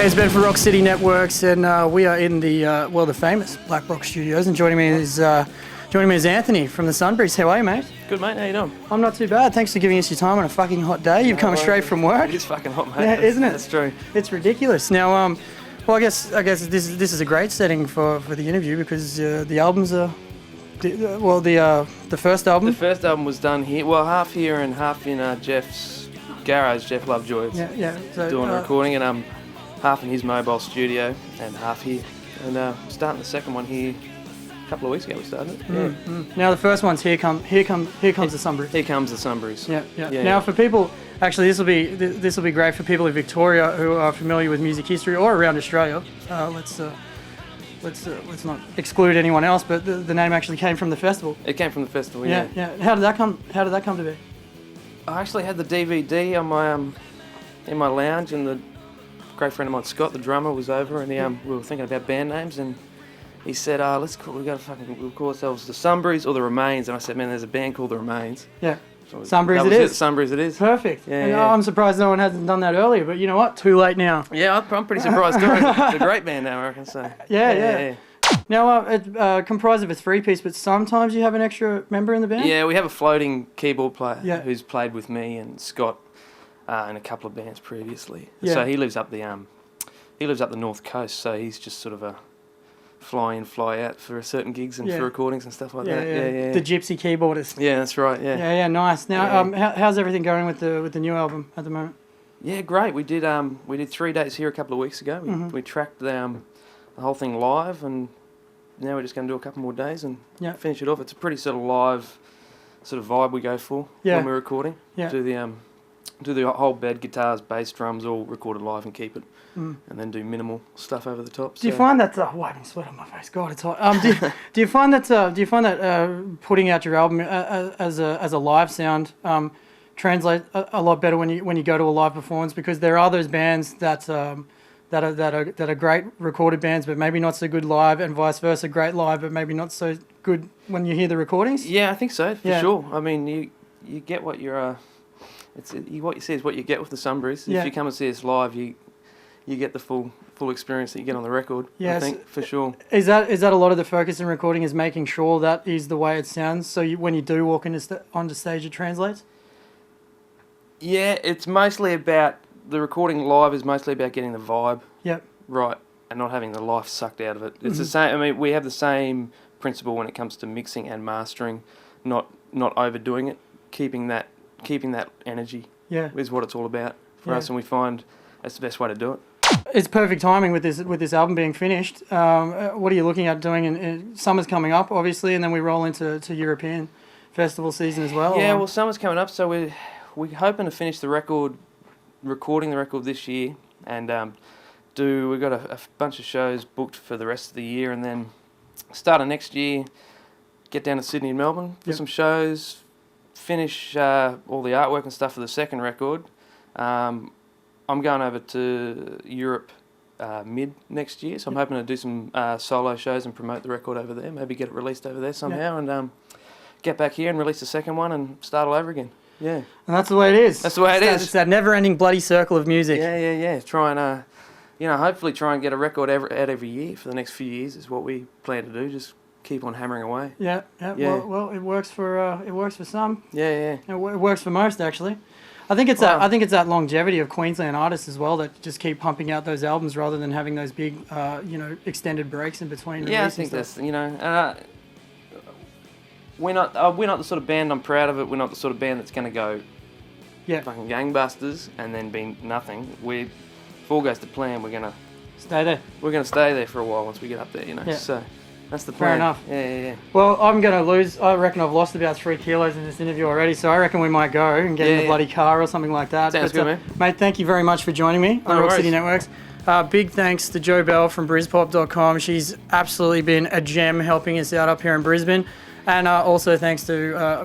Hey, it's Ben for Rock City Networks, and we are in the the famous Blackbox studios. And joining me is Anthony from the Sunburys. How are you, mate? Good, mate. How you doing? I'm not too bad. Thanks for giving us your time on a fucking hot day. You've come straight from work. It is fucking hot, mate. Yeah, isn't it? That's true. It's ridiculous. Now, I guess this is a great setting for the interview because the albums are, the first album. The first album was done here, well, half here and half in Jeff's garage. Jeff Lovejoy's So, doing a recording, and half in his mobile studio and half here. And starting the second one here a couple of weeks ago. We started it. Now the first one's Here Comes the Sunburys. Here Comes the Sunburys. Yeah. Now for people, actually this will be great for people in Victoria who are familiar with music history or around Australia. Let's not exclude anyone else, but the name actually came from the festival. It came from the festival. Yeah. How did that come to be? I actually had the DVD on my in my lounge, and the great friend of mine, Scott, the drummer, was over, and we were thinking about band names, and he said, we'll call ourselves the Sunburys or the Remains. And I said, man, there's a band called the Remains. Yeah. So Sunburys it is. Sunburys it is. Perfect. Yeah. I'm surprised no one hasn't done that earlier, but you know what? Too late now. Yeah, I'm pretty surprised too. It's a great band now, I reckon. So. Yeah. Now, it's comprised of a three-piece, but sometimes you have an extra member in the band? Yeah, we have a floating keyboard player who's played with me and Scott in a couple of bands previously. Yeah. So he lives up the North Coast, so he's just sort of a fly in, fly out for certain gigs and for recordings and stuff like that. Yeah. The gypsy keyboardist. Yeah, that's right. Yeah, nice. Now, how's everything going with the new album at the moment? Yeah, great. We did 3 days here a couple of weeks ago. We tracked the whole thing live, and now we're just going to do a couple more days and finish it off. It's a pretty sort of live sort of vibe we go for when we're recording. Yeah. Do the whole bed, guitars, bass, drums, all recorded live and keep it, and then do minimal stuff over the top. Do you find that? Wiping sweat on my face. God, it's hot. Do you find that putting out your album as a live sound translates a lot better when you go to a live performance? Because there are those bands that are great recorded bands, but maybe not so good live, and vice versa, great live, but maybe not so good when you hear the recordings. Yeah, I think so for sure. I mean, you get what you're. What you see is what you get with the Sunburys. If you come and see us live, you get the full experience that you get on the record. I think for sure. Is that a lot of the focus in recording, is making sure that is the way it sounds, so when you do walk onto stage, it translates? Yeah, it's mostly about the recording live is mostly about getting the vibe right and not having the life sucked out of it. It's the same. I mean, we have the same principle when it comes to mixing and mastering, not overdoing it, keeping that energy is what it's all about for us, and we find that's the best way to do it. It's perfect timing with this album being finished. What are you looking at doing? In summer's coming up, obviously, and then we roll into European festival season as well. Yeah, well, summer's coming up, so we're hoping to finish recording the record this year, and we've got a bunch of shows booked for the rest of the year, and then start of next year, get down to Sydney and Melbourne for some shows. Finish all the artwork and stuff for the second record. I'm going over to Europe mid next year, so I'm hoping to do some solo shows and promote the record over there, maybe get it released over there somehow, and get back here and release the second one and start all over again. Yeah. And that's the way it is. That's the way it is. It's that never-ending bloody circle of music. Yeah. Try and, hopefully try and get a record out every year for the next few years is what we plan to do, just keep on hammering away. Yeah. Well, it works for some. Yeah. It works for most, actually. I think it's that longevity of Queensland artists as well that just keep pumping out those albums rather than having those big, extended breaks in between. Yeah, I think that's we're not the sort of band. I'm proud of it. We're not the sort of band that's going to go fucking gangbusters and then be nothing. If all goes to plan, we're going to stay there. We're going to stay there for a while once we get up there, Yeah. So. That's the plan. Fair enough. Yeah. Well, I'm going to lose. I reckon I've lost about 3 kilos in this interview already, so I reckon we might go and get in the bloody car or something like that. Sounds good, man. Mate, thank you very much for joining me on Rock City Networks. Big thanks to Jo Bell from BrisPop.com. She's absolutely been a gem helping us out up here in Brisbane. And also thanks to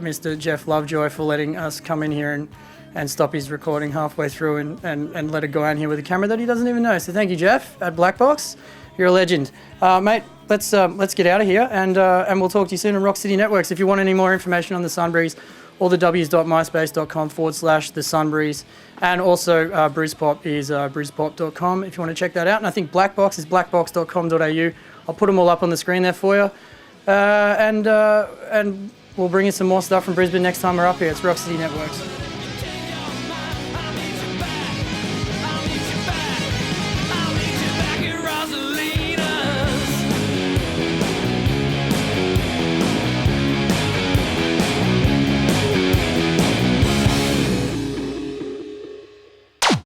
Mr. Jeff Lovejoy for letting us come in here and stop his recording halfway through and let it go out here with a camera that he doesn't even know. So thank you, Jeff, at Blackbox. You're a legend. Mate, let's get out of here and we'll talk to you soon on Rock City Networks. If you want any more information on the Sunburys all the w's.myspace.com/the Sunburys. And also Brispop is brispop.com if you want to check that out. And I think Blackbox is blackbox.com.au. I'll put them all up on the screen there for you. And we'll bring you some more stuff from Brisbane next time we're up here. It's Rock City Networks.